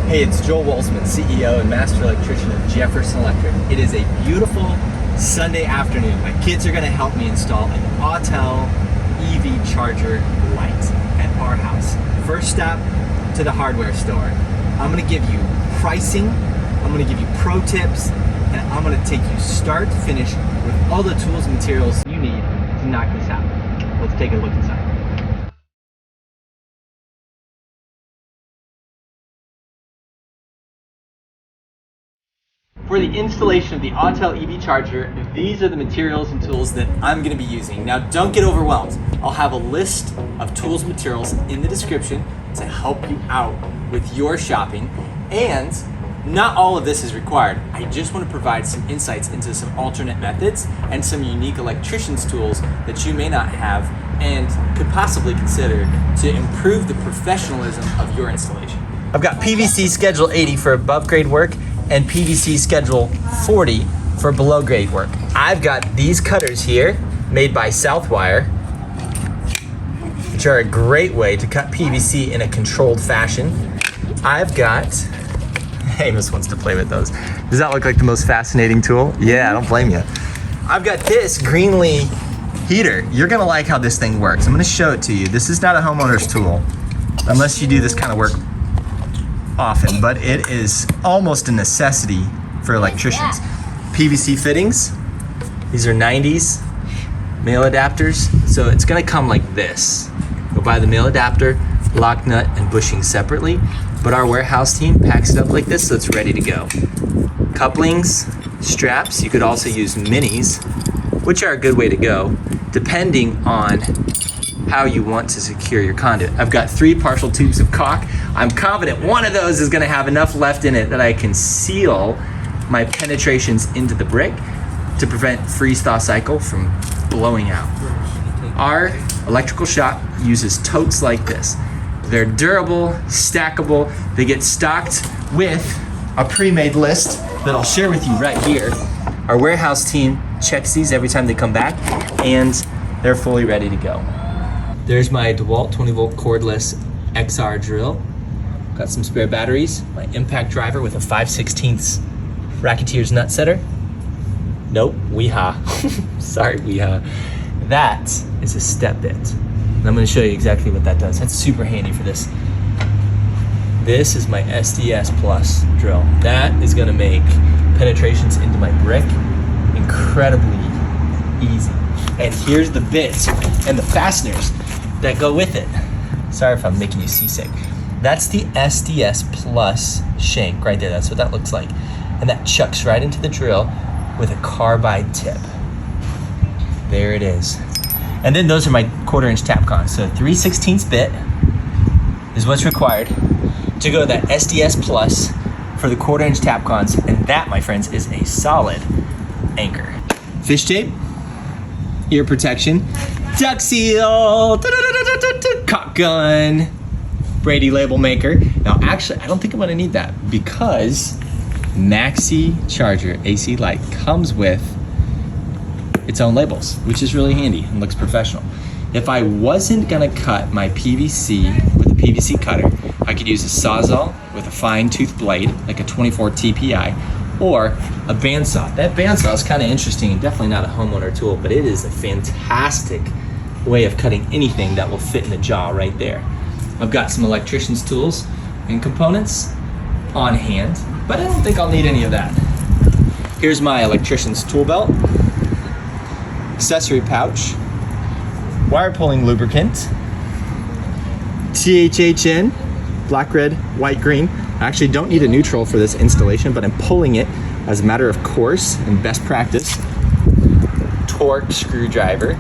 Hey, it's Joel Walsman, CEO and Master Electrician of Jefferson Electric. It is a beautiful Sunday afternoon. My kids are going to help me install an Autel EV charger Lite at our house. First stop to the hardware store. I'm going to give you pricing, I'm going to give you pro tips, and I'm going to take you start to finish with all the tools and materials you need to knock this out. Let's take a look inside. For the installation of the Autel EV charger, these are the materials and tools that I'm going to be using. Now don't get overwhelmed. I'll have a list of tools and materials in the description to help you out with your shopping, and not all of this is required. I just want to provide some insights into some alternate methods and some unique electrician's tools that you may not have and could possibly consider to improve the professionalism of your installation. I've got PVC Schedule 80 for above grade work and PVC Schedule 40 for below grade work. I've got these cutters here made by Southwire, which are a great way to cut PVC in a controlled fashion. I've got, Amos wants to play with those. Does that look like the most fascinating tool? Yeah, I don't blame you. I've got this Greenlee heater. You're gonna like how this thing works. I'm gonna show it to you. This is not a homeowner's tool, unless you do this kind of work often, but it is almost a necessity for electricians. PVC fittings, these are 90s male adapters, so it's gonna come like this. Go buy the male adapter, lock nut and bushing separately, but our warehouse team packs it up like this so it's ready to go. Couplings, straps, you could also use minis, which are a good way to go, depending on how you want to secure your conduit. I've got 3 partial tubes of caulk. I'm confident one of those is gonna have enough left in it that I can seal my penetrations into the brick to prevent freeze-thaw cycle from blowing out. Our electrical shop uses totes like this. They're durable, stackable. They get stocked with a pre-made list that I'll share with you right here. Our warehouse team checks these every time they come back, and they're fully ready to go. There's my DeWalt 20-volt cordless XR drill. Got some spare batteries, my impact driver with a 5/16 Racketeer's nut setter. Nope, Weehaw. Sorry, Weehaw. That is a step bit. And I'm gonna show you exactly what that does. That's super handy for this. This is my SDS Plus drill. That is gonna make penetrations into my brick incredibly easy. And here's the bits and the fasteners that go with it. Sorry if I'm making you seasick. That's the SDS Plus shank right there. That's what that looks like. And that chucks right into the drill with a carbide tip. There it is. And then those are my 1/4" tap cons. So 3/16 bit is what's required to go to that SDS Plus for the 1/4" tap cons. And that, my friends, is a solid anchor. Fish tape, ear protection, duck seal, cock gun, Brady label maker. Now actually, I don't think I'm gonna need that because Maxicharger AC Lite comes with its own labels, which is really handy and looks professional. If I wasn't gonna cut my PVC with a PVC cutter, I could use a Sawzall with a fine tooth blade, like a 24 TPI, or a bandsaw. That bandsaw is kind of interesting and definitely not a homeowner tool, but it is a fantastic way of cutting anything that will fit in the jaw right there. I've got some electrician's tools and components on hand, but I don't think I'll need any of that. Here's my electrician's tool belt, accessory pouch, wire pulling lubricant, THHN, black, red, white, green. I actually don't need a neutral for this installation, but I'm pulling it as a matter of course and best practice. Torque screwdriver,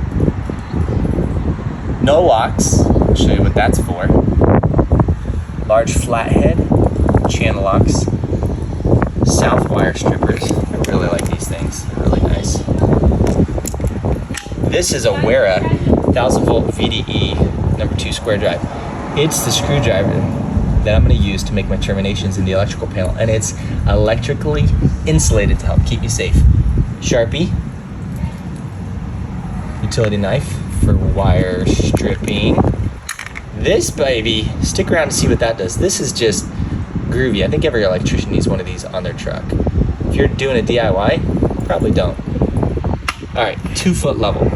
no locks, I'll show you what that's for. Large flathead, channel locks, Southwire strippers. I really like these things, they're really nice. This is a Wera 1000-volt VDE #2 square drive. It's the screwdriver that I'm gonna use to make my terminations in the electrical panel, and it's electrically insulated to help keep you safe. Sharpie, utility knife for wire stripping. This baby, stick around to see what that does. This is just groovy. I think every electrician needs one of these on their truck. If you're doing a DIY, probably don't. All right, 2-foot level.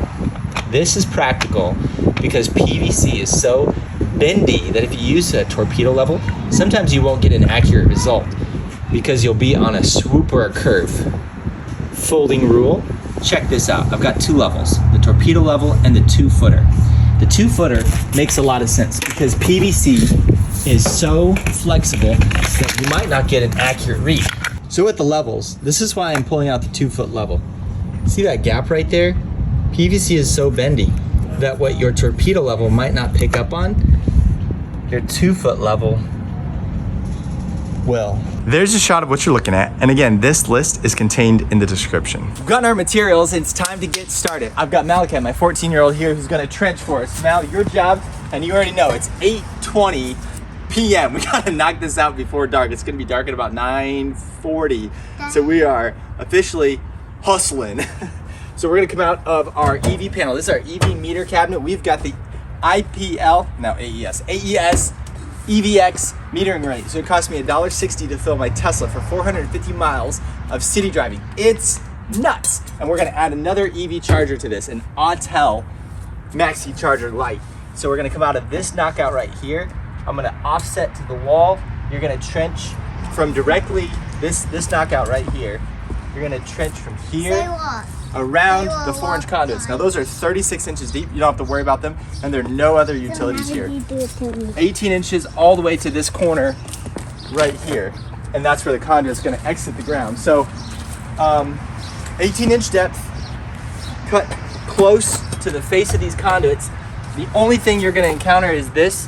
This is practical because PVC is so bendy that if you use a torpedo level, sometimes you won't get an accurate result because you'll be on a swoop or a curve. Folding rule, check this out. I've got 2 levels, the torpedo level and the 2-footer. The 2-footer makes a lot of sense because PVC is so flexible that you might not get an accurate read. So with the levels, this is why I'm pulling out the 2-foot level. See that gap right there? PVC is so bendy that what your torpedo level might not pick up on, your 2-foot level will. There's a shot of what you're looking at. And again, this list is contained in the description. We've gotten our materials. It's time to get started. I've got Malachi, my 14-year-old here, who's gonna trench for us. Mal, your job, and you already know, it's 8:20 p.m. We gotta knock this out before dark. It's gonna be dark at about 9:40. So we are officially hustling. So we're gonna come out of our EV panel. This is our EV meter cabinet. We've got the AES EVX metering rate. So it cost me $1.60 to fill my Tesla for 450 miles of city driving. It's nuts. And we're gonna add another EV charger to this, an Autel Maxicharger Lite. So we're gonna come out of this knockout right here. I'm gonna offset to the wall. You're gonna trench from directly this knockout right here. You're gonna trench from here around the 4-inch conduits. Now those are 36 inches deep. You don't have to worry about them, and there are no other utilities here. 18 inches all the way to this corner right here, and that's where the conduit's gonna exit the ground. So 18-inch depth, cut close to the face of these conduits. The only thing you're gonna encounter is this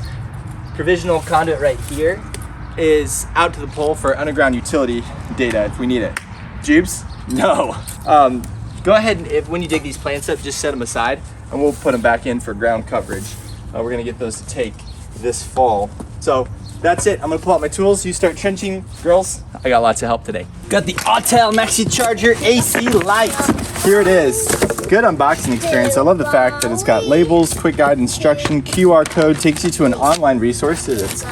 provisional conduit right here is out to the pole for underground utility data if we need it. Jubes? No. Go ahead and when you dig these plants up, just set them aside and we'll put them back in for ground coverage. We're gonna get those to take this fall. So that's it. I'm gonna pull out my tools. You start trenching, girls. I got lots of help today. Got the Autel Maxicharger AC Lite. Here it is. Good unboxing experience. I love the fact that it's got labels, quick guide instruction, QR code, takes you to an online resource that's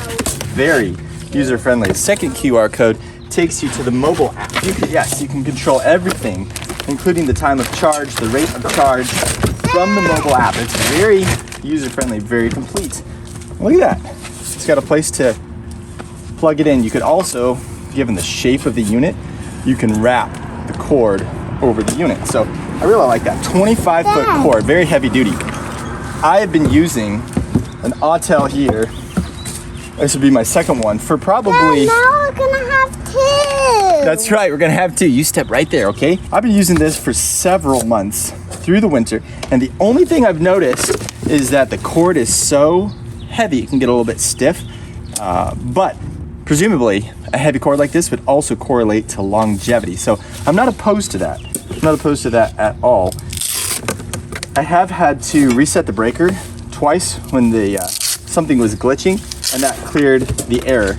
very user-friendly. The second QR code takes you to the mobile app. You can control everything, including the time of charge, the rate of charge from the mobile app. It's very user-friendly, very complete. Look at that. It's got a place to plug it in. You could also, given the shape of the unit, you can wrap the cord over the unit. So I really like that. 25-foot cord, very heavy duty. I have been using an Autel here. This would be my second one for probably... now we're gonna have 2. That's right, we're gonna have 2. You step right there, okay? I've been using this for several months through the winter, and the only thing I've noticed is that the cord is so heavy, it can get a little bit stiff, but presumably a heavy cord like this would also correlate to longevity. So I'm not opposed to that. I'm not opposed to that at all. I have had to reset the breaker twice when the something was glitching, and that cleared the error.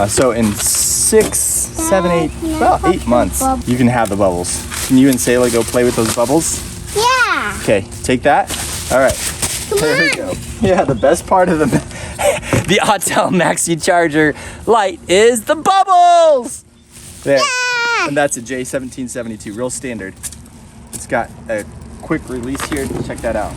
So in 6, 7, 8, about 8 months, you can have the bubbles. Can you and Sayla go play with those bubbles? Yeah. Okay, take that. All right, there we go. Yeah, the best part of the Autel Maxicharger Lite is the bubbles! There. Yeah. And that's a J1772, real standard. It's got a quick release here. Check that out.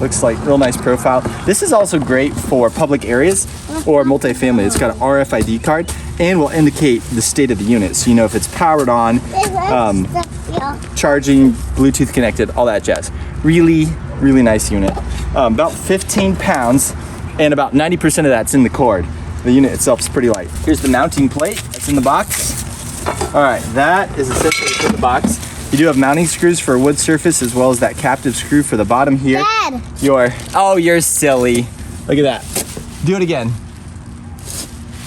Looks like real nice profile. This is also great for public areas or multifamily. It's got an RFID card and will indicate the state of the unit. So you know if it's powered on, charging, Bluetooth connected, all that jazz. Really, really nice unit. About 15 pounds and about 90% of that's in the cord. The unit itself is pretty light. Here's the mounting plate that's in the box. All right, that is essentially what's in the box. You do have mounting screws for a wood surface as well as that captive screw for the bottom here. Dad. You're silly. Look at that. Do it again.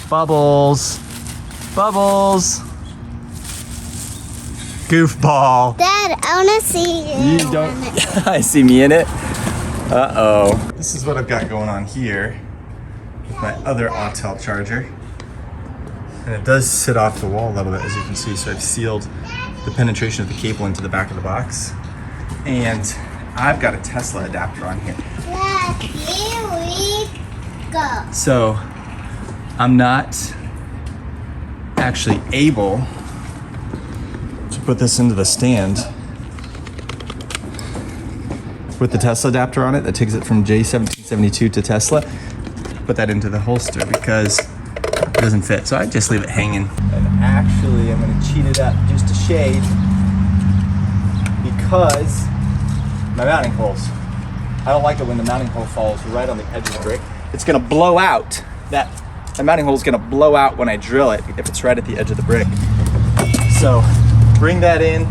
Bubbles. Bubbles. Goofball. Dad, I wanna see you. You don't. I see me in it. Uh-oh. This is what I've got going on here. My other Autel charger. And it does sit off the wall a little bit, as you can see. So I've sealed the penetration of the cable into the back of the box. And I've got a Tesla adapter on here. Dad, here we go. So I'm not actually able to put this into the stand with the Tesla adapter on it that takes it from J1772 to Tesla. Put that into the holster because it doesn't fit, so I just leave it hanging. And actually, I'm gonna cheat it up just a shade because my mounting holes. I don't like it when the mounting hole falls right on the edge of the brick. It's gonna blow out. That mounting hole is gonna blow out when I drill it if it's right at the edge of the brick. So bring that in,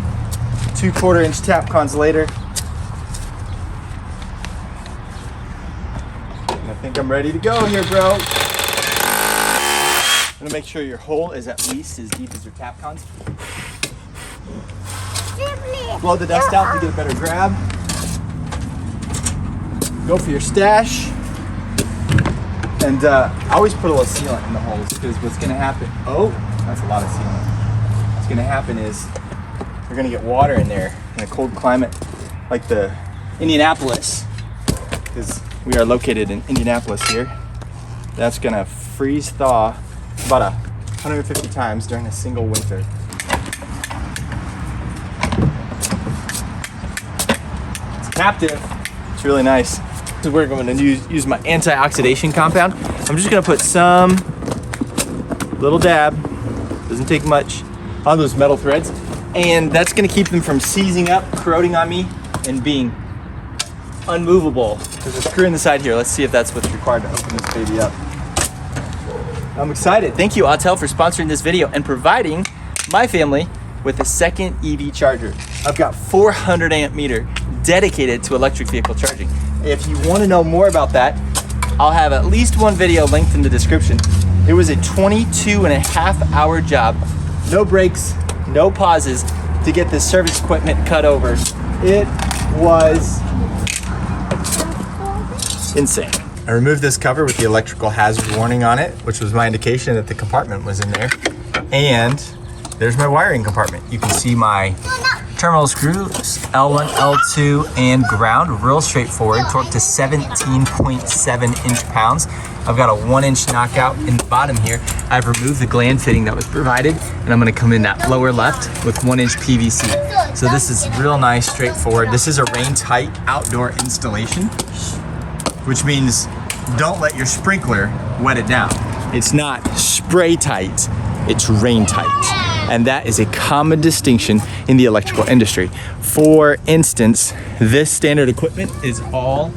2/4 inch tap cons later. And I think I'm ready to go here, bro. I'm gonna make sure your hole is at least as deep as your tap cons. Blow the dust out to get a better grab. Go for your stash. And I always put a little sealant in the holes because what's gonna happen, oh, that's a lot of sealant. What's gonna happen is you're gonna get water in there in a cold climate like the Indianapolis, because we are located in Indianapolis here. That's gonna freeze thaw about 150 times during a single winter. It's captive, it's really nice. This is where I'm going to use my anti-oxidation compound. I'm just going to put some little dab, doesn't take much, on those metal threads, and that's going to keep them from seizing up, corroding on me, and being unmovable. There's a screw in the side here. Let's see if that's what's required to open this baby up. I'm excited. Thank you, Autel, for sponsoring this video and providing my family with a second EV charger. I've got 400 amp meter dedicated to electric vehicle charging. If you want to know more about that, I'll have at least one video linked in the description. It was a 22.5-hour job, no breaks, no pauses, to get this service equipment cut over. It was insane. I removed this cover with the electrical hazard warning on it, which was my indication that the compartment was in there. And there's my wiring compartment. You can see my terminal screws, L1, L2, and ground. Real straightforward, torqued to 17.7 inch-pounds. I've got a 1-inch knockout in the bottom here. I've removed the gland fitting that was provided, and I'm gonna come in that lower left with 1-inch PVC. So this is real nice, straightforward. This is a rain-tight outdoor installation, which means don't let your sprinkler wet it down. It's not spray tight, it's rain tight. And that is a common distinction in the electrical industry. For instance, this standard equipment is all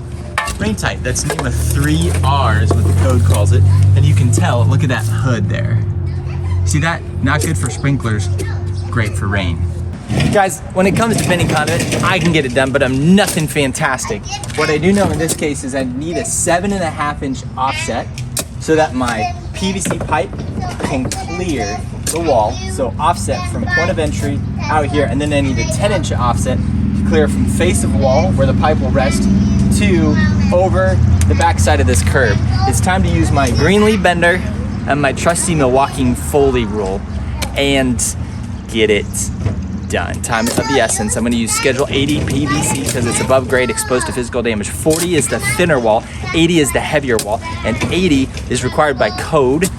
rain tight. That's named with 3 R's, what the code calls it. And you can tell, look at that hood there. See that? Not good for sprinklers, great for rain. Guys, when it comes to bending conduit, I can get it done, but I'm nothing fantastic. What I do know in this case is I need a 7.5-inch offset so that my PVC pipe can clear the wall. So offset from point of entry out here, and then I need a 10-inch offset to clear from face of wall where the pipe will rest to over the back side of this curb. It's time to use my green leaf bender and my trusty Milwaukee Foley rule and get it done. Time is of the essence. I'm going to use schedule 80 PVC because it's above grade, exposed to physical damage. 40 is the thinner wall, 80 is the heavier wall, and 80 is required by code,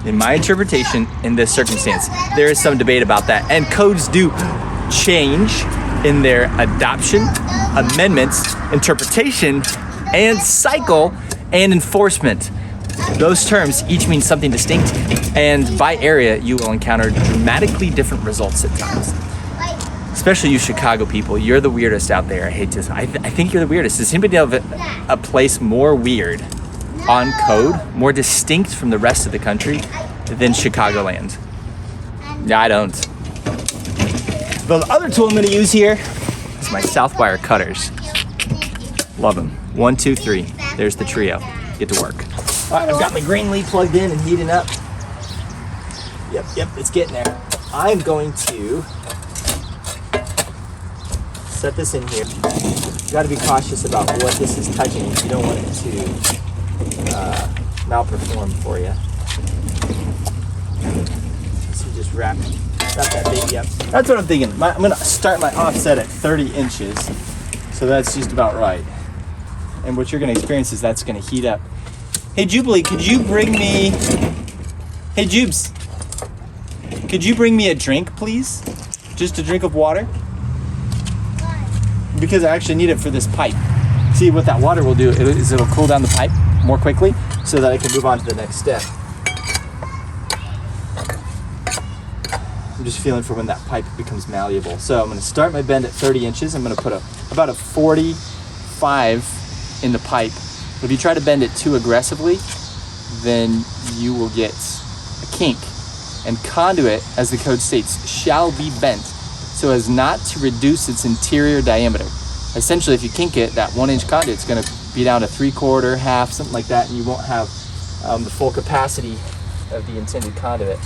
in my interpretation, in this circumstance. There is some debate about that, and codes do change in their adoption, amendments, interpretation, and cycle, and enforcement. Those terms each mean something distinct, and by area, you will encounter dramatically different results at times. Especially you Chicago people, you're the weirdest out there. I think you're the weirdest. Does anybody know of a place more weird on code, more distinct from the rest of the country than Chicagoland? Yeah, I don't. The other tool I'm gonna use here is my Southwire cutters. Love them. 1, 2, 3. There's the trio. Get to work. All right, I've got my green leaf plugged in and heating up. Yep, it's getting there. I'm going to set this in here. You gotta be cautious about what this is touching. You don't want it to malperform for you. So just wrap that baby up. That's what I'm thinking. I'm gonna start my offset at 30 inches. So that's just about right. And what you're gonna experience is that's gonna heat up Hey Jubilee, could you bring me... Hey Jubes, could you bring me a drink, please? Just a drink of water? Why? Because I actually need it for this pipe. See, what that water will do is it'll cool down the pipe more quickly so that I can move on to the next step. I'm just feeling for when that pipe becomes malleable. So I'm gonna start my bend at 30 inches. I'm gonna put about a 45 in the pipe. If you try to bend it too aggressively, then you will get a kink. And conduit, as the code states, shall be bent so as not to reduce its interior diameter. Essentially, if you kink it, that 1 inch conduit is going to be down to 3/4, half, something like that, and you won't have the full capacity of the intended conduit.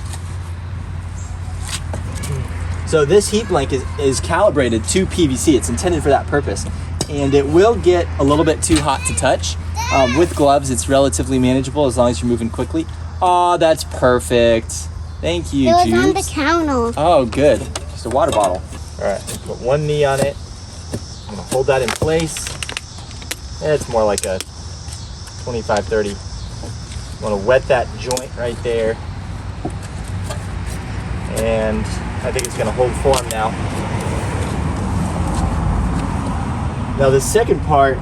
So this heat blank is calibrated to PVC. It's intended for that purpose. And it will get a little bit too hot to touch. With gloves, it's relatively manageable as long as you're moving quickly. Oh, that's perfect. Thank you, It was on the Juice. counter. Oh, good. Just a water bottle. All right, put one knee on it. I'm gonna hold that in place. It's more like a 25, 30. I'm gonna wet that joint right there. And I think it's gonna hold form now. Now the second part,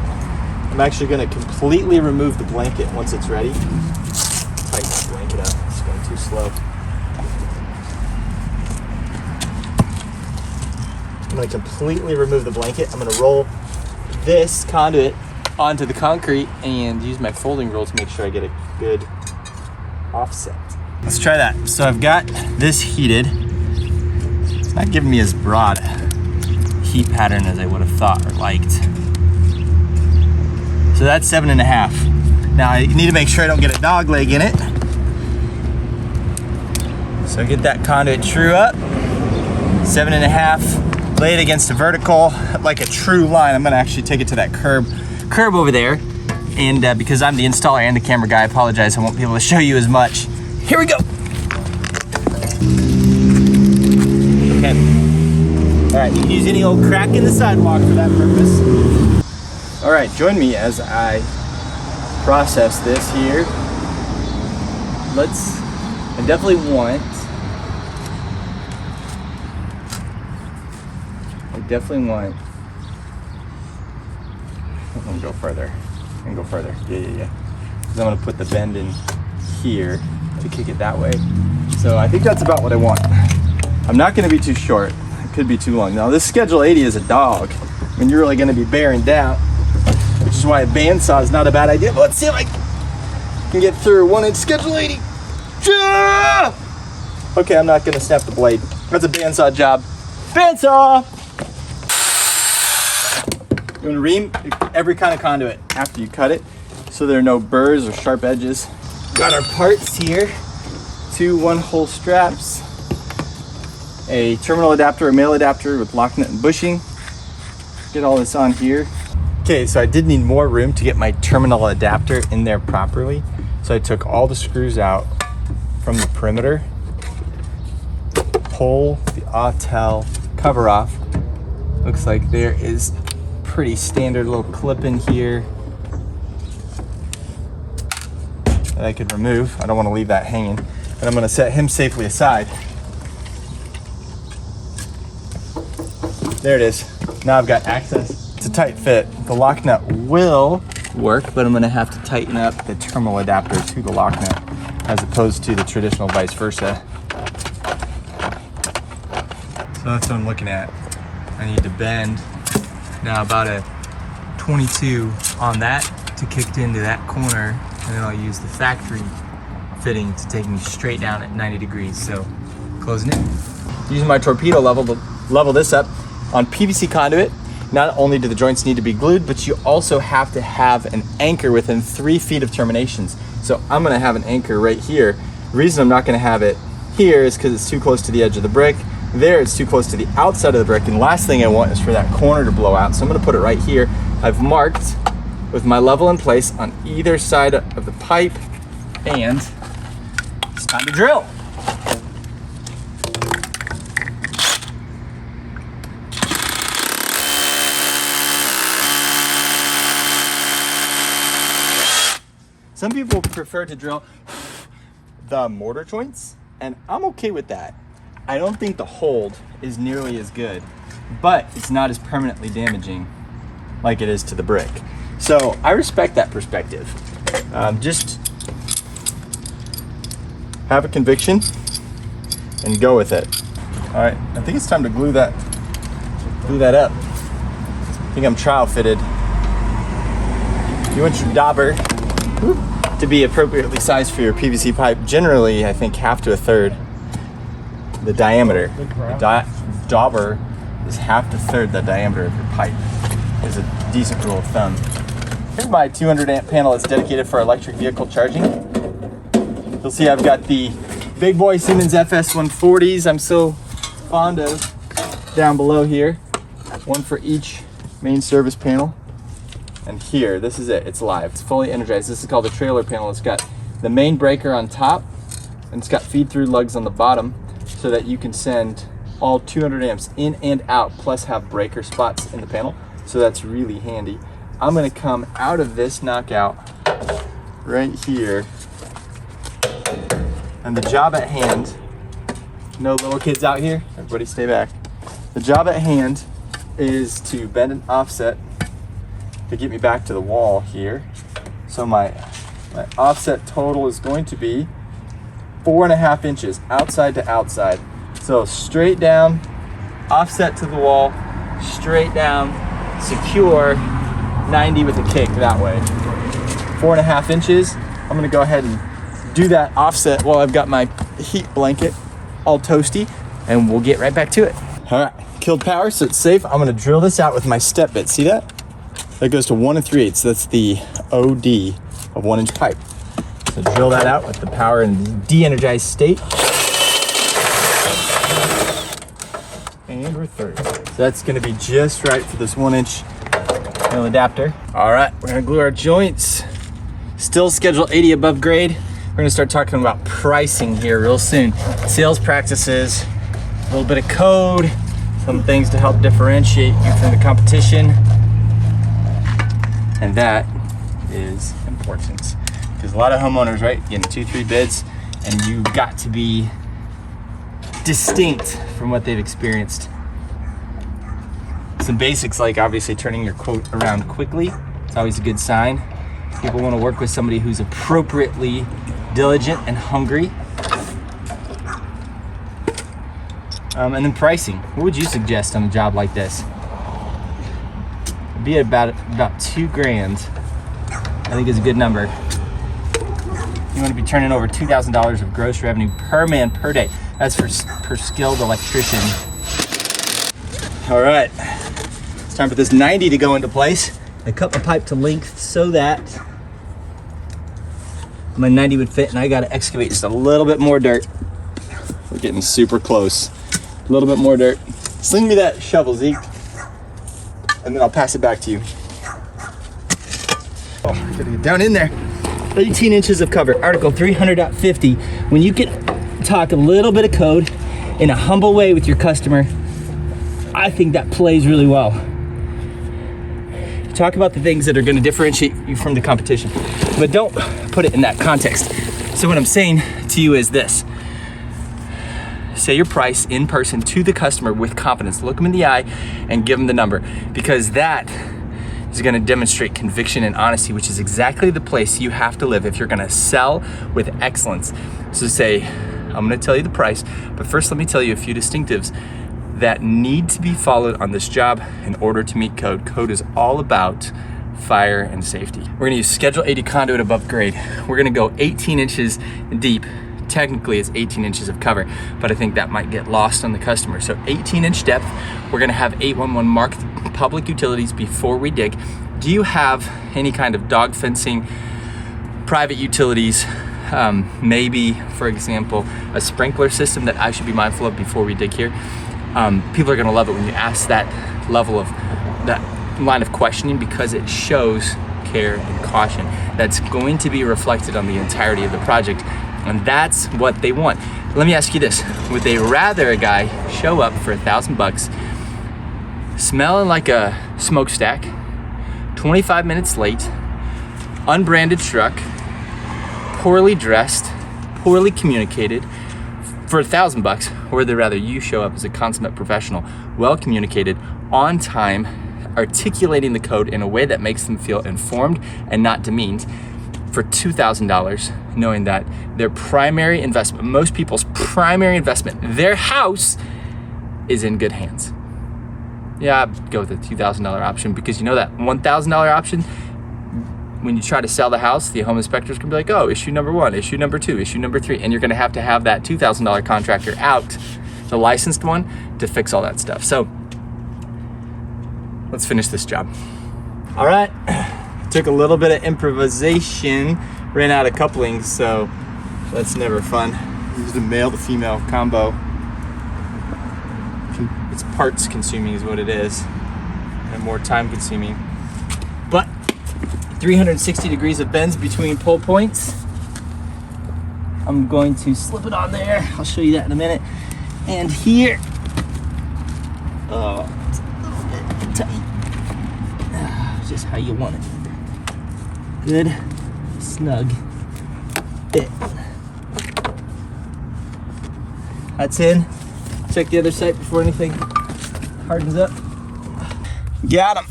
I'm actually gonna completely remove the blanket once it's ready. Tighten the blanket up, it's going too slow. I'm gonna completely remove the blanket. I'm gonna roll this conduit onto the concrete and use my folding rule to make sure I get a good offset. Let's try that. So I've got this heated. It's not giving me as broad a heat pattern as I would have thought or liked. So that's 7.5. Now I need to make sure I don't get a dog leg in it. So get that conduit true up. 7.5. Lay it against a vertical, like a true line. I'm gonna actually take it to that curb over there. And because I'm the installer and the camera guy, I apologize, I won't be able to show you as much. Here we go. Okay. All right, you can use any old crack in the sidewalk for that purpose. All right, join me as I process this here. I definitely want I'm gonna go further. Yeah. Because I'm gonna put the bend in here to kick it that way. So I think that's about what I want. I'm not gonna be too short. It could be too long. Now this Schedule 80 is a dog. I mean, you're really gonna be bearing down, which is why a bandsaw is not a bad idea. But let's see if I can get through 1 inch Schedule 80. Okay, I'm not gonna snap the blade. That's a bandsaw job. Bandsaw! You want to ream every kind of conduit after you cut it so there are no burrs or sharp edges. Got our parts here. 2 1-hole straps. A terminal adapter, a male adapter with lock nut and bushing. Get all this on here. Okay, so I did need more room to get my terminal adapter in there properly. So I took all the screws out from the perimeter. Pull the Autel cover off. Looks like there is pretty standard little clip in here that I could remove. I don't want to leave that hanging. And I'm going to set him safely aside. There it is. Now I've got access. It's a tight fit. The lock nut will work, but I'm going to have to tighten up the terminal adapter to the lock nut as opposed to the traditional vice versa. So that's what I'm looking at. I need to bend now about a 22 on that to kick it into that corner, and then I'll use the factory fitting to take me straight down at 90 degrees. So closing it. Using my torpedo level to level this up. On PVC conduit, not only do the joints need to be glued, but you also have to have an anchor within 3 feet of terminations. So I'm gonna have an anchor right here. The reason I'm not gonna have it here is because it's too close to the edge of the brick. There, it's too close to the outside of the brick, and the last thing I want is for that corner to blow out. So I'm gonna put it right here. I've marked with my level in place on either side of the pipe, and it's time to drill. Some people prefer to drill the mortar joints, and I'm okay with that. I don't think the hold is nearly as good, but it's not as permanently damaging like it is to the brick. So I respect that perspective. Just have a conviction and go with it. All right, I think it's time to glue that up. I think I'm trial fitted. You want your dauber to be appropriately sized for your PVC pipe. Generally, I think half to a third the diameter. The dauber is half to a third the diameter of your pipe. Is a decent rule of thumb. Here's my 200 amp panel that's dedicated for electric vehicle charging. You'll see I've got the big boy Siemens FS140s I'm so fond of down below here. One for each main service panel. And here, this is it, it's live, it's fully energized. This is called the trailer panel. It's got the main breaker on top, and it's got feed through lugs on the bottom so that you can send all 200 amps in and out, plus have breaker spots in the panel. So that's really handy. I'm gonna come out of this knockout right here. And the job at hand, no little kids out here, everybody stay back. The job at hand is to bend and offset to get me back to the wall here. So my offset total is going to be 4.5 inches outside to outside. So straight down, offset to the wall, straight down, secure, 90 with a kick that way. 4.5 inches. I'm gonna go ahead and do that offset while I've got my heat blanket all toasty, and we'll get right back to it. All right, killed power, so it's safe. I'm gonna drill this out with my step bit. See that? That goes to 1 3/8. That's the OD of 1 inch pipe. So drill that out with the power in de-energized state. And we're through. So that's gonna be just right for this 1 inch adapter. All right, we're gonna glue our joints. Still schedule 80 above grade. We're gonna start talking about pricing here real soon. Sales practices, a little bit of code, some things to help differentiate you from the competition. And that is important because a lot of homeowners, right, getting 2-3 bids, and you've got to be distinct from what they've experienced. Some basics like obviously turning your quote around quickly. It's always a good sign. People want to work with somebody who's appropriately diligent and hungry. And then pricing. What would you suggest on a job like this? It'd be about $2,000. I think is a good number. You want to be turning over $2,000 of gross revenue per man per day. That's per skilled electrician. All right, it's time for this 90 to go into place. I cut my pipe to length so that my 90 would fit, and I got to excavate just a little bit more dirt. We're getting super close. A little bit more dirt. Sling me that shovel, Zeke, and then I'll pass it back to you. Oh, I gotta get down in there. 18 inches of cover, Article 300.50. When you can talk a little bit of code in a humble way with your customer, I think that plays really well. Talk about the things that are gonna differentiate you from the competition, but don't put it in that context. So what I'm saying to you is this. Say your price in person to the customer with confidence. Look them in the eye and give them the number, because that is gonna demonstrate conviction and honesty, which is exactly the place you have to live if you're gonna sell with excellence. So say, I'm gonna tell you the price, but first let me tell you a few distinctives that need to be followed on this job in order to meet code. Code is all about fire and safety. We're gonna use Schedule 80 conduit above grade. We're gonna go 18 inches deep. Technically it's 18 inches of cover, but I think that might get lost on the customer. So 18-inch depth. We're gonna have 811 mark public utilities before we dig. Do you have any kind of dog fencing, private utilities, maybe, for example, a sprinkler system that I should be mindful of before we dig here? People are gonna love it when you ask that level of, that line of questioning, because it shows care and caution that's going to be reflected on the entirety of the project. And that's what they want. Let me ask you this. Would they rather a guy show up for $1,000, smelling like a smokestack, 25 minutes late, unbranded truck, poorly dressed, poorly communicated for $1,000, or they'd rather you show up as a consummate professional, well communicated, on time, articulating the code in a way that makes them feel informed and not demeaned for $2,000, knowing that their primary investment, most people's primary investment, their house, is in good hands. Yeah, I'd go with the $2,000 option, because you know that $1,000 option, when you try to sell the house, the home inspector's gonna be like, oh, issue number 1, issue number 2, issue number 3, and you're gonna have that $2,000 contractor out, the licensed one, to fix all that stuff. So let's finish this job. All right, took a little bit of improvisation, ran out of couplings, so that's never fun. Used a male to female combo. It's parts consuming is what it is, and more time consuming. But 360 degrees of bends between pull points. I'm going to slip it on there. I'll show you that in a minute. And here, oh, it's a little bit tight. Just how you want it. Good, snug fit. That's in. Check the other side before anything hardens up. Got him.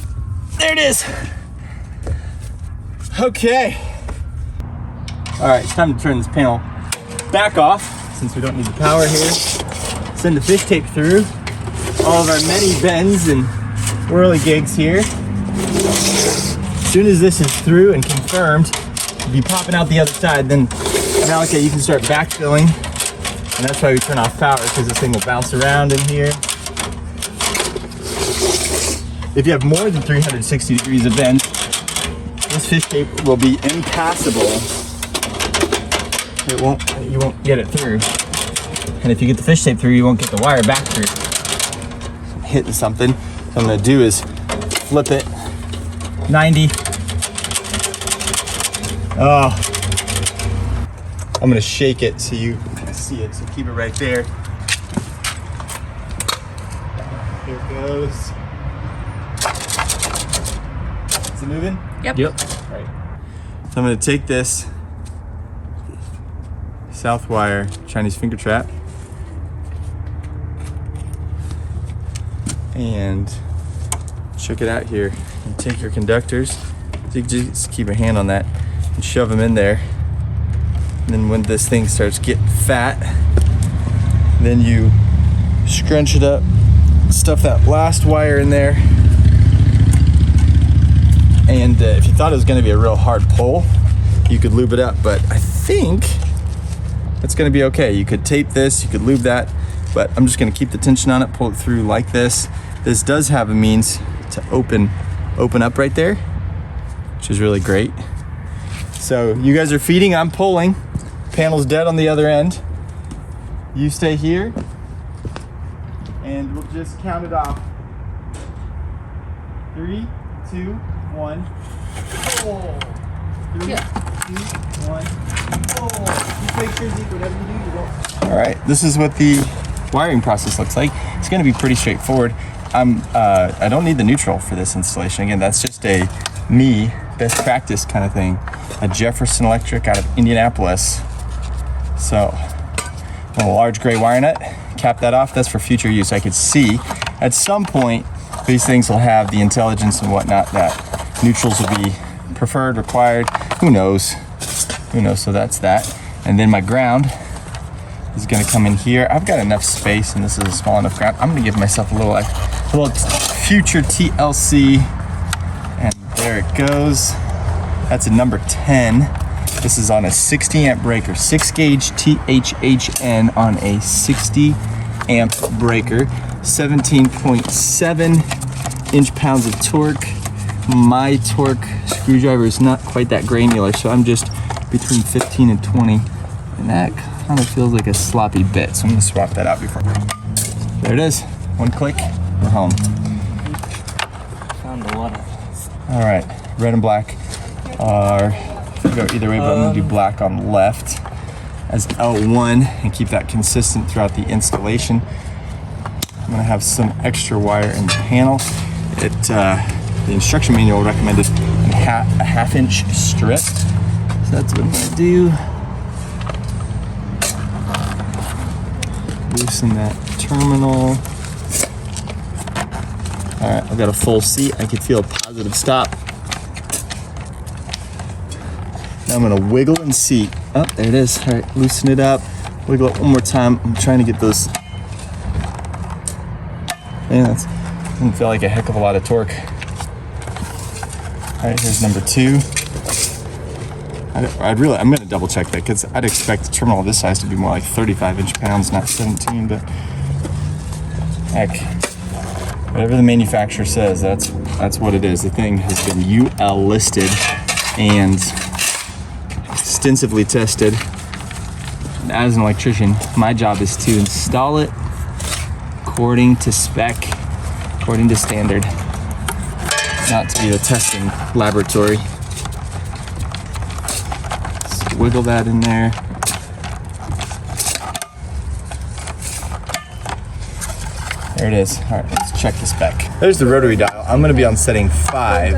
There it is. Okay. All right, it's time to turn this panel back off since we don't need the power here. Send the fish tape through all of our many bends and whirligigs here. As soon as this is through and confirmed, it'll be popping out the other side. Then, Malika, you can start backfilling. And that's why we turn off power, because this thing will bounce around in here. If you have more than 360 degrees of bend, this fish tape will be impassable. You won't get it through. And if you get the fish tape through, you won't get the wire back through. Hitting something. What I'm gonna do is flip it 90. Oh, I'm gonna shake it so you can see it. So keep it right there. Here it goes. Is it moving? Yep. All right. So I'm gonna take this South Wire Chinese finger trap and check it out here. And take your conductors. So you just keep a hand on that and shove them in there. And then when this thing starts getting fat, then you scrunch it up, stuff that last wire in there. And if you thought it was gonna be a real hard pull, you could lube it up, but I think it's gonna be okay. You could tape this, you could lube that, but I'm just gonna keep the tension on it, pull it through like this. This does have a means to open up right there, which is really great. So you guys are feeding, I'm pulling. Panel's dead on the other end. You stay here, and we'll just count it off. 3, 2, 1. Pull. 3, 2, 1. Pull. Just make sure, Zeke, whatever you do, you don't. All right, this is what the wiring process looks like. It's going to be pretty straightforward. I don't need the neutral for this installation. Again, that's just a me best practice kind of thing. A Jefferson Electric out of Indianapolis. So, a large gray wire nut, cap that off. That's for future use. I could see at some point these things will have the intelligence and whatnot that neutrals will be preferred, required. Who knows? Who knows? So that's that. And then my ground is going to come in here. I've got enough space, and this is a small enough ground. I'm going to give myself a little future TLC, and there it goes. That's a number 10. This is on a 60 amp breaker, 6 gauge THHN on a 60 amp breaker, 17.7 inch-pounds of torque. My torque screwdriver is not quite that granular, so I'm just between 15 and 20, and that kind of feels like a sloppy bit, so I'm gonna swap that out before. There it is, one click, we're home. Found a lot of. All right, red and black are, go either way, but I'm gonna do black on the left as L1 and keep that consistent throughout the installation. I'm gonna have some extra wire in the panel. The instruction manual recommended a half-inch strip. So that's what I'm gonna do. Loosen that terminal. All right, I've got a full seat. I can feel a positive stop. Now I'm gonna wiggle and seat. Oh, there it is. All right, loosen it up. Wiggle it one more time. I'm trying to get those. Man, that doesn't feel like a heck of a lot of torque. All right, here's number 2. I'm gonna double check that because I'd expect a terminal this size to be more like 35 inch-pounds, not 17, but heck, whatever the manufacturer says, that's what it is. The thing has been UL listed and extensively tested. And as an electrician, my job is to install it according to spec, according to standard, not to be the testing laboratory. So wiggle that in there. There it is. All right, let's check the spec. There's the rotary dial. I'm gonna be on setting 5,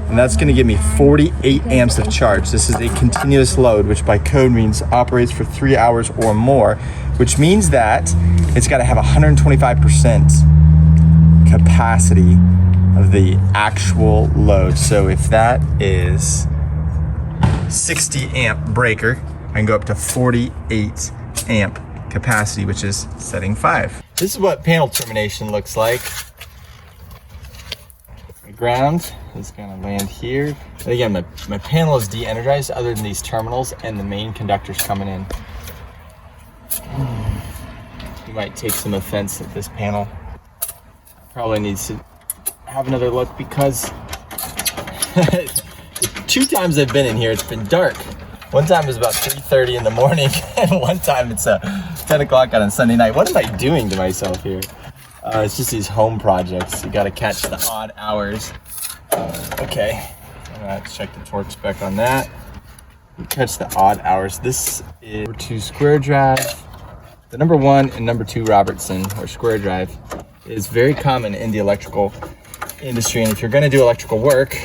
and that's gonna give me 48 amps of charge. This is a continuous load, which by code means operates for 3 hours or more, which means that it's gotta have 125% capacity of the actual load. So if that is 60 amp breaker, I can go up to 48 amp capacity, which is setting 5. This is what panel termination looks like. The ground is gonna land here. And again, my panel is de-energized other than these terminals and the main conductors coming in. You might take some offense at this panel. Probably needs to have another look because 2 times I've been in here, it's been dark. One time it was about 3:30 in the morning, and one time it's 10 o'clock on a Sunday night. What am I doing to myself here? It's just these home projects. You gotta catch the odd hours. Okay, let's check the torque spec on that. You catch the odd hours. This is number 2 square drive. The number 1 and number 2 Robertson, or square drive, is very common in the electrical industry. And if you're gonna do electrical work,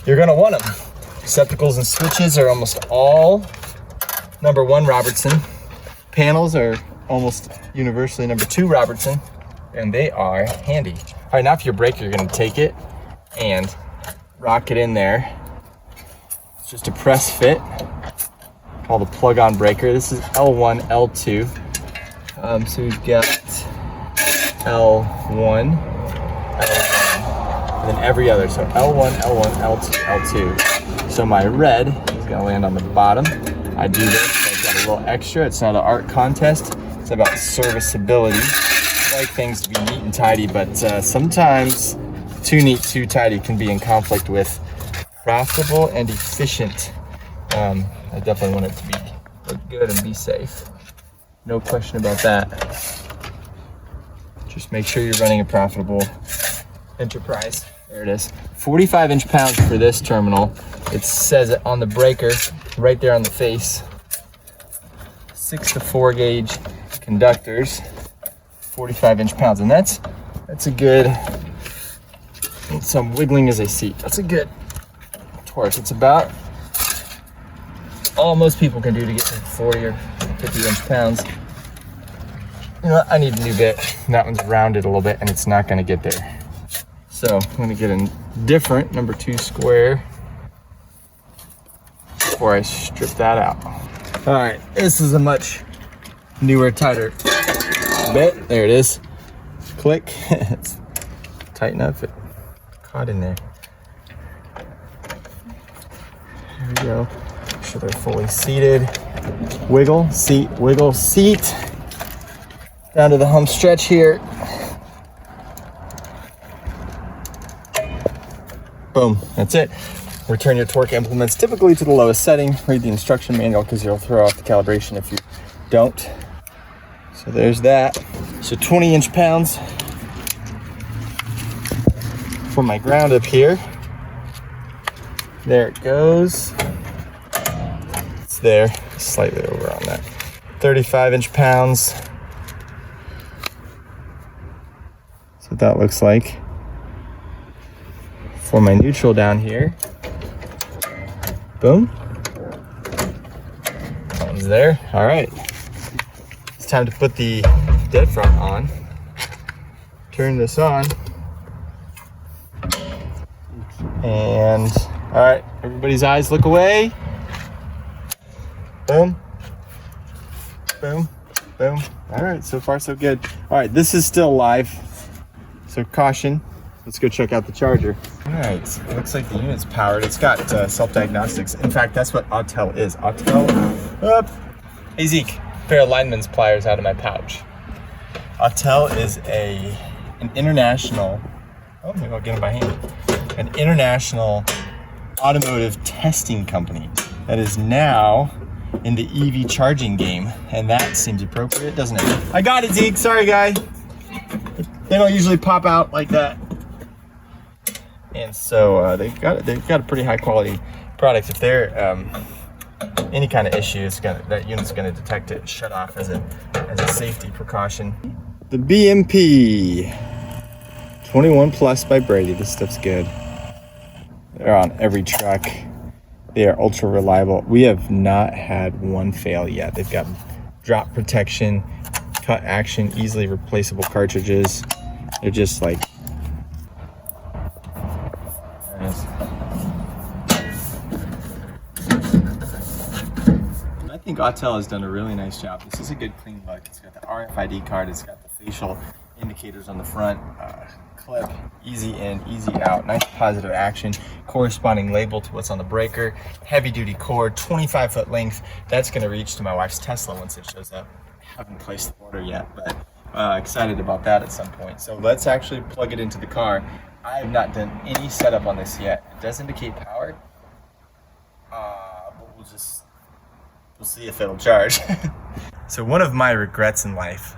you're gonna want them. Receptacles and switches are almost all number 1 Robertson. Panels are almost universally number 2 Robertson, and they are handy. All right, now for your breaker, you're gonna take it and rock it in there. It's just a press fit called a plug-on breaker. This is L1, L2. So we've got L1, L1, and then every other. So L1, L1, L2, L2. So my red is gonna land on the bottom. I do this, so I've got a little extra. It's not an art contest. It's about serviceability. I like things to be neat and tidy, but sometimes too neat, too tidy can be in conflict with profitable and efficient. I definitely want it to be look good and be safe. No question about that. Just make sure you're running a profitable enterprise. There it is. 45 inch-pounds for this terminal. It says it on the breaker right there on the face. 6 to 4 gauge conductors, 45 inch-pounds, and that's a good. Some wiggling as a seat. That's a good torque. It's about all most people can do to get to 40 or 50 inch-pounds. You know what? I need a new bit. That one's rounded a little bit, and it's not going to get there. So I'm going to get a different number 2 square before I strip that out. All right, this is a much newer, tighter bit. There it is. Click. Tighten up. It caught in there. There we go. Make sure they're fully seated. Wiggle, seat, wiggle, seat. Down to the home stretch here. Boom, that's it. Return your torque implements typically to the lowest setting. Read the instruction manual because you'll throw off the calibration if you don't. So there's that. So 20 inch-pounds for my ground up here. There it goes. It's there, slightly over on that. 35 inch-pounds. That's what that looks like. For my neutral down here. Boom. That one's there. All right. it's time to put the dead front on. Turn this on. And, all right, everybody's eyes look away. Boom. Boom. Boom. All right, so far so good. All right, this is still live, so caution. Let's go check out the charger. All right, it looks like the unit's powered. It's got self-diagnostics. In fact, that's what Autel is. Autel, hey Zeke, pair of lineman's pliers out of my pouch. Autel is an international, oh, maybe I'll get it by hand, an international automotive testing company that is now in the EV charging game, and that seems appropriate, doesn't it? I got it, Zeke. Sorry, guy. They don't usually pop out like that. And so they've got a pretty high quality product. If they're any kind of issue, that unit's gonna detect it and shut off as a safety precaution. The BMP 21 Plus by Brady. This stuff's good. They're on every truck. They are ultra reliable. We have not had one fail yet. They've got drop protection, cut action, easily replaceable cartridges. They're just like, I think Autel has done a really nice job. This is a good clean look. It's got the RFID card. It's got the facial indicators on the front. Clip, easy in, easy out, nice positive action, corresponding label to what's on the breaker, heavy duty cord, 25-foot length. That's gonna reach to my wife's Tesla once it shows up. I haven't placed the order yet, but excited about that at some point. So let's actually plug it into the car. I have not done any setup on this yet. It does indicate power, but we'll see if it'll charge. So one of my regrets in life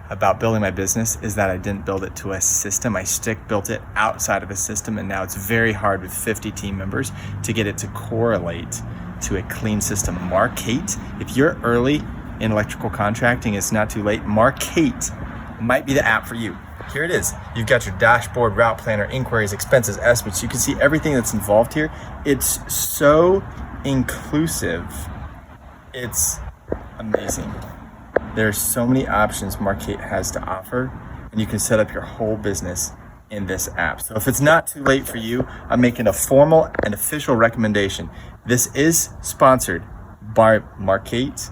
about building my business is that I didn't build it to a system. I built it outside of a system, and now it's very hard with 50 team members to get it to correlate to a clean system. Mark8, if you're early in electrical contracting, it's not too late. Mark8 might be the app for you. Here it is. You've got your dashboard, route planner, inquiries, expenses, estimates. You can see everything that's involved here. It's so inclusive. It's amazing. There's so many options Mark8 has to offer, and you can set up your whole business in this app. So if it's not too late for you, I'm making a formal and official recommendation. This is sponsored by Mark8.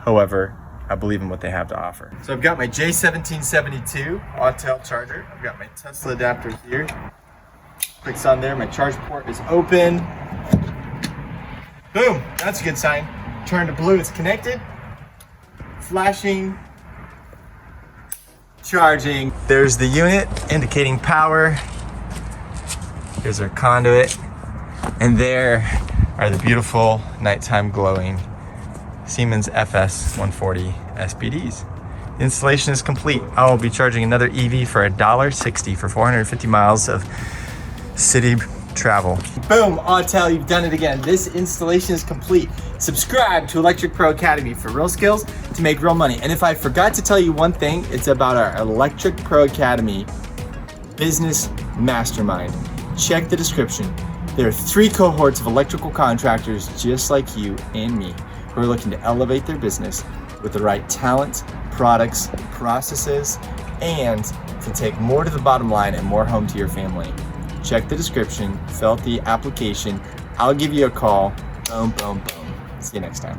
However, I believe in what they have to offer. So I've got my J1772 Autel charger. I've got my Tesla adapter here. Clicks on there, my charge port is open. Boom, that's a good sign. Turn to blue, it's connected. Flashing, charging. There's the unit indicating power. Here's our conduit. And there are the beautiful nighttime glowing Siemens FS 140 SPDs. The installation is complete. I will be charging another EV for $1.60 for 450 miles of city travel. Boom, Autel, you've done it again. This installation is complete. Subscribe to Electric Pro Academy for real skills to make real money. And if I forgot to tell you one thing, it's about our Electric Pro Academy Business Mastermind. Check the description. There are 3 cohorts of electrical contractors just like you and me who are looking to elevate their business with the right talent, products, processes, and to take more to the bottom line and more home to your family. Check the description, fill out the application. I'll give you a call. Boom, boom, boom. See you next time.